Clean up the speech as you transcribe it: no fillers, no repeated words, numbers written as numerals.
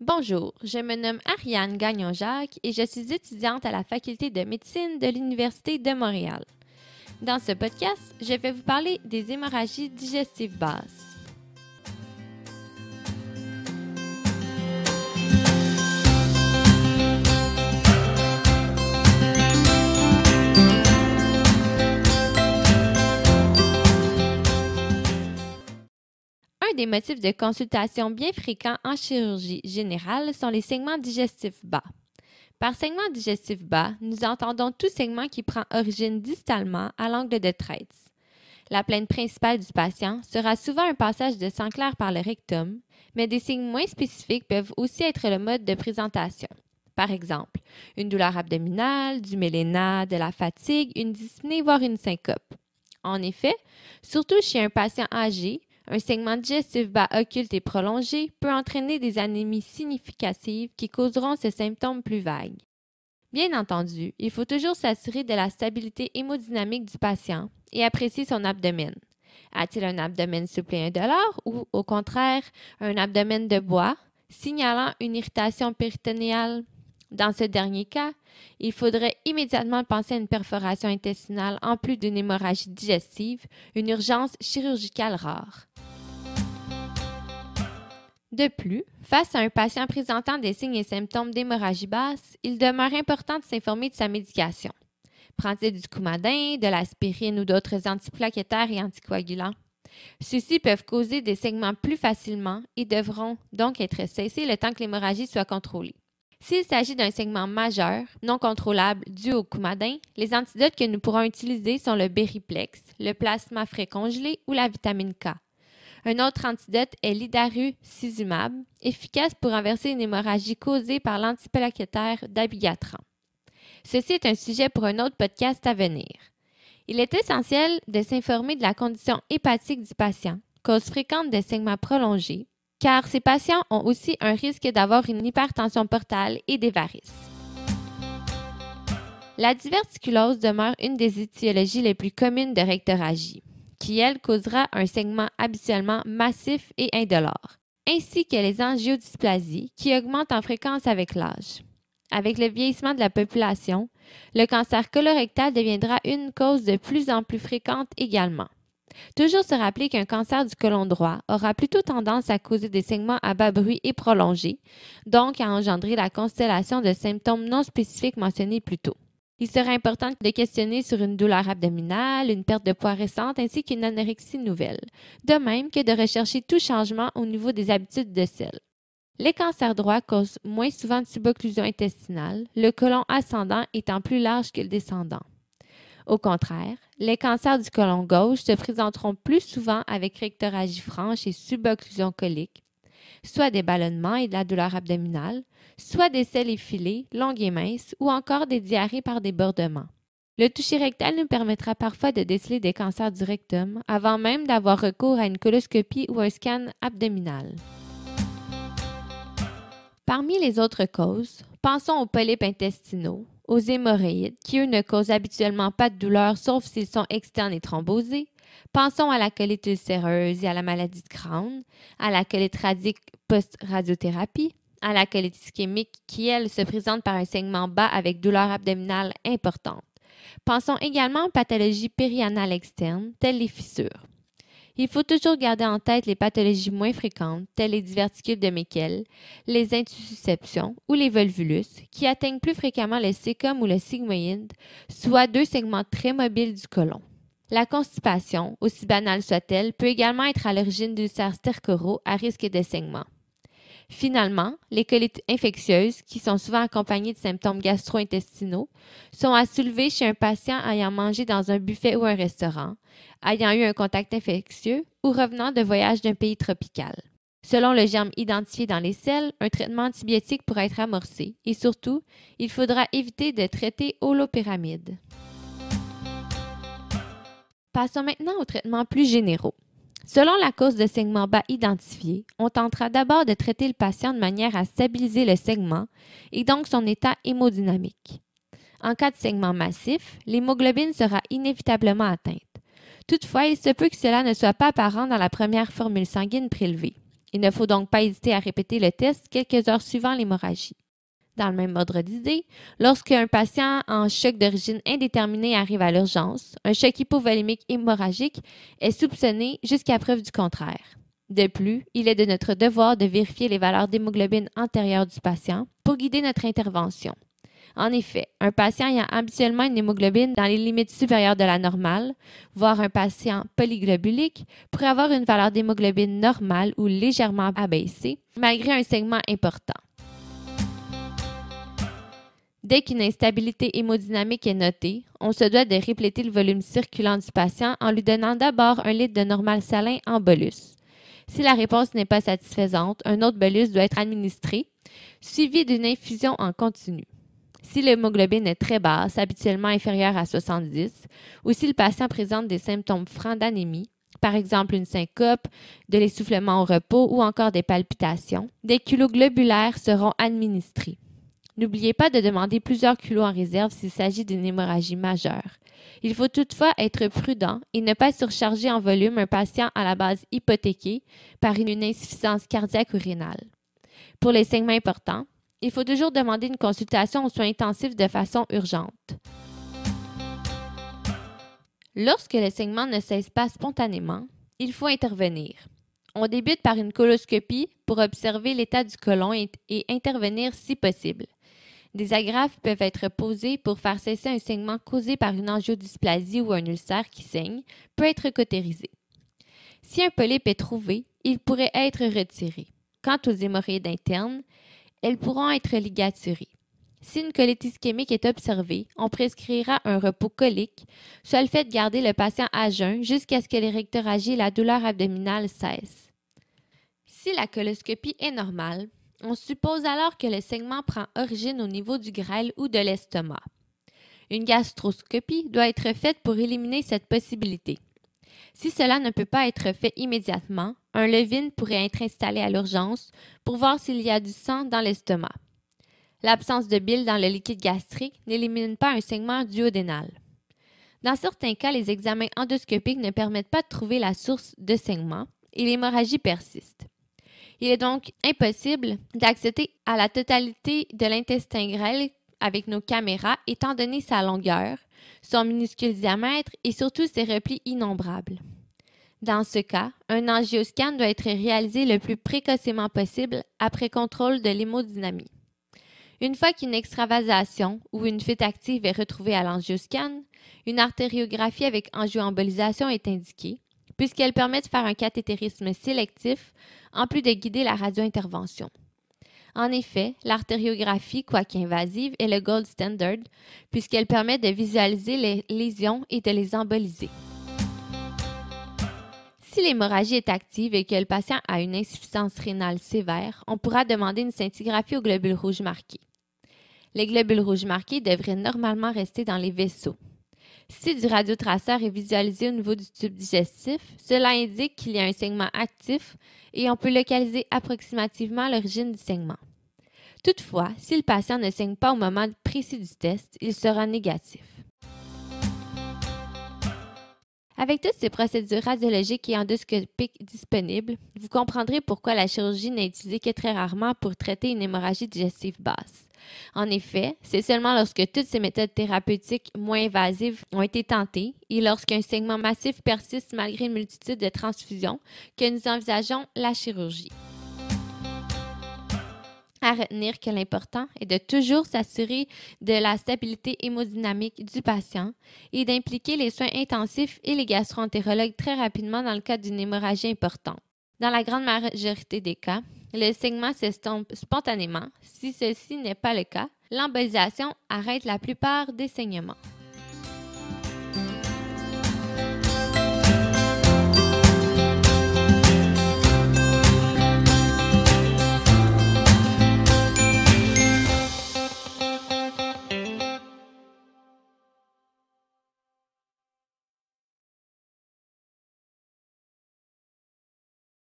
Bonjour, je me nomme Ariane Gagnon-Jacques et je suis étudiante à la Faculté de médecine de l'Université de Montréal. Dans ce podcast, je vais vous parler des hémorragies digestives basses. Un des motifs de consultation bien fréquents en chirurgie générale sont les segments digestifs bas. Par segment digestif bas, nous entendons tout segment qui prend origine distalement à l'angle de traite. La plainte principale du patient sera souvent un passage de sang clair par le rectum, mais des signes moins spécifiques peuvent aussi être le mode de présentation. Par exemple, une douleur abdominale, du mélénat, de la fatigue, une dyspnée, voire une syncope. En effet, surtout chez un patient âgé, un segment digestif bas occulte et prolongé peut entraîner des anémies significatives qui causeront ces symptômes plus vagues. Bien entendu, il faut toujours s'assurer de la stabilité hémodynamique du patient et apprécier son abdomen. A-t-il un abdomen souple et indolore ou, au contraire, un abdomen de bois, signalant une irritation péritonéale? Dans ce dernier cas, il faudrait immédiatement penser à une perforation intestinale en plus d'une hémorragie digestive, une urgence chirurgicale rare. De plus, face à un patient présentant des signes et symptômes d'hémorragie basse, il demeure important de s'informer de sa médication. Prend-il du Coumadin, de l'aspirine ou d'autres antiplaquettaires et anticoagulants? Ceux-ci peuvent causer des saignements plus facilement et devront donc être cessés le temps que l'hémorragie soit contrôlée. S'il s'agit d'un saignement majeur, non contrôlable dû au Coumadin, les antidotes que nous pourrons utiliser sont le Beriplex, le plasma frais congelé ou la vitamine K. Un autre antidote est l'idarucizumab, efficace pour renverser une hémorragie causée par l'antiplaquettaire dabigatran. Ceci est un sujet pour un autre podcast à venir. Il est essentiel de s'informer de la condition hépatique du patient, cause fréquente de saignements prolongés, car ces patients ont aussi un risque d'avoir une hypertension portale et des varices. La diverticulose demeure une des étiologies les plus communes de rectorragie, qui, elle, causera un saignement habituellement massif et indolore, ainsi que les angiodysplasies qui augmentent en fréquence avec l'âge. Avec le vieillissement de la population, le cancer colorectal deviendra une cause de plus en plus fréquente également. Toujours se rappeler qu'un cancer du côlon droit aura plutôt tendance à causer des saignements à bas bruit et prolongés, donc à engendrer la constellation de symptômes non spécifiques mentionnés plus tôt. Il sera important de questionner sur une douleur abdominale, une perte de poids récente ainsi qu'une anorexie nouvelle, de même que de rechercher tout changement au niveau des habitudes de sel. Les cancers droits causent moins souvent de subocclusion intestinale, le côlon ascendant étant plus large que le descendant. Au contraire, les cancers du côlon gauche se présenteront plus souvent avec rectorragie franche et subocclusion colique, soit des ballonnements et de la douleur abdominale, soit des selles effilées, longues et minces, ou encore des diarrhées par débordement. Le toucher rectal nous permettra parfois de déceler des cancers du rectum avant même d'avoir recours à une coloscopie ou un scan abdominal. Parmi les autres causes, pensons aux polypes intestinaux, aux hémorroïdes, qui eux ne causent habituellement pas de douleur sauf s'ils sont externes et thrombosés. Pensons à la colite ulcéreuse et à la maladie de Crohn, à la colite radique post-radiothérapie, à la colite ischémique qui, elle, se présente par un saignement bas avec douleur abdominale importante. Pensons également aux pathologies périanales externes, telles les fissures. Il faut toujours garder en tête les pathologies moins fréquentes, telles les diverticules de Meckel, les intussusceptions ou les volvulus, qui atteignent plus fréquemment le cécum ou le sigmoïde, soit deux segments très mobiles du côlon. La constipation, aussi banale soit-elle, peut également être à l'origine d'ulcères stercoraux à risque de saignement. Finalement, les colites infectieuses, qui sont souvent accompagnées de symptômes gastro-intestinaux, sont à soulever chez un patient ayant mangé dans un buffet ou un restaurant, ayant eu un contact infectieux ou revenant de voyage d'un pays tropical. Selon le germe identifié dans les selles, un traitement antibiotique pourra être amorcé et surtout, il faudra éviter de traiter holopyramide. Passons maintenant aux traitements plus généraux. Selon la cause de saignement bas identifiée, on tentera d'abord de traiter le patient de manière à stabiliser le saignement et donc son état hémodynamique. En cas de saignement massif, l'hémoglobine sera inévitablement atteinte. Toutefois, il se peut que cela ne soit pas apparent dans la première formule sanguine prélevée. Il ne faut donc pas hésiter à répéter le test quelques heures suivant l'hémorragie. Dans le même ordre d'idée, lorsqu'un patient en choc d'origine indéterminée arrive à l'urgence, un choc hypovolémique hémorragique est soupçonné jusqu'à preuve du contraire. De plus, il est de notre devoir de vérifier les valeurs d'hémoglobine antérieures du patient pour guider notre intervention. En effet, un patient ayant habituellement une hémoglobine dans les limites supérieures de la normale, voire un patient polyglobulique, pourrait avoir une valeur d'hémoglobine normale ou légèrement abaissée, malgré un saignement important. Dès qu'une instabilité hémodynamique est notée, on se doit de répléter le volume circulant du patient en lui donnant d'abord 1 litre de normal salin en bolus. Si la réponse n'est pas satisfaisante, un autre bolus doit être administré, suivi d'une infusion en continu. Si l'hémoglobine est très basse, habituellement inférieure à 70, ou si le patient présente des symptômes francs d'anémie, par exemple une syncope, de l'essoufflement au repos ou encore des palpitations, des culots globulaires seront administrés. N'oubliez pas de demander plusieurs culots en réserve s'il s'agit d'une hémorragie majeure. Il faut toutefois être prudent et ne pas surcharger en volume un patient à la base hypothéqué par une insuffisance cardiaque ou rénale. Pour les saignements importants, il faut toujours demander une consultation aux soins intensifs de façon urgente. Lorsque le saignement ne cesse pas spontanément, il faut intervenir. On débute par une coloscopie pour observer l'état du côlon et intervenir si possible. Des agrafes peuvent être posées pour faire cesser un saignement causé par une angiodysplasie ou un ulcère qui saigne, peut être cautérisé. Si un polype est trouvé, il pourrait être retiré. Quant aux hémorroïdes internes, elles pourront être ligaturées. Si une colite ischémique est observée, on prescrira un repos colique, soit le fait de garder le patient à jeun jusqu'à ce que les rectorragies et la douleur abdominale cessent. Si la coloscopie est normale, on suppose alors que le saignement prend origine au niveau du grêle ou de l'estomac. Une gastroscopie doit être faite pour éliminer cette possibilité. Si cela ne peut pas être fait immédiatement, un levine pourrait être installé à l'urgence pour voir s'il y a du sang dans l'estomac. L'absence de bile dans le liquide gastrique n'élimine pas un saignement duodénal. Dans certains cas, les examens endoscopiques ne permettent pas de trouver la source de saignement et l'hémorragie persiste. Il est donc impossible d'accéder à la totalité de l'intestin grêle avec nos caméras étant donné sa longueur, son minuscule diamètre et surtout ses replis innombrables. Dans ce cas, un angioscan doit être réalisé le plus précocement possible après contrôle de l'hémodynamie. Une fois qu'une extravasation ou une fuite active est retrouvée à l'angioscan, une artériographie avec angioembolisation est indiquée, puisqu'elle permet de faire un cathétérisme sélectif en plus de guider la radiointervention. En effet, l'artériographie, quoique invasive, est le gold standard, puisqu'elle permet de visualiser les lésions et de les emboliser. Si l'hémorragie est active et que le patient a une insuffisance rénale sévère, on pourra demander une scintigraphie aux globules rouges marqués. Les globules rouges marqués devraient normalement rester dans les vaisseaux. Si du radiotraceur est visualisé au niveau du tube digestif, cela indique qu'il y a un saignement actif et on peut localiser approximativement l'origine du saignement. Toutefois, si le patient ne saigne pas au moment précis du test, il sera négatif. Avec toutes ces procédures radiologiques et endoscopiques disponibles, vous comprendrez pourquoi la chirurgie n'est utilisée que très rarement pour traiter une hémorragie digestive basse. En effet, c'est seulement lorsque toutes ces méthodes thérapeutiques moins invasives ont été tentées et lorsqu'un saignement massif persiste malgré une multitude de transfusions que nous envisageons la chirurgie. À retenir que l'important est de toujours s'assurer de la stabilité hémodynamique du patient et d'impliquer les soins intensifs et les gastro-entérologues très rapidement dans le cas d'une hémorragie importante. Dans la grande majorité des cas, le saignement s'estompe spontanément. Si ceci n'est pas le cas, l'embolisation arrête la plupart des saignements.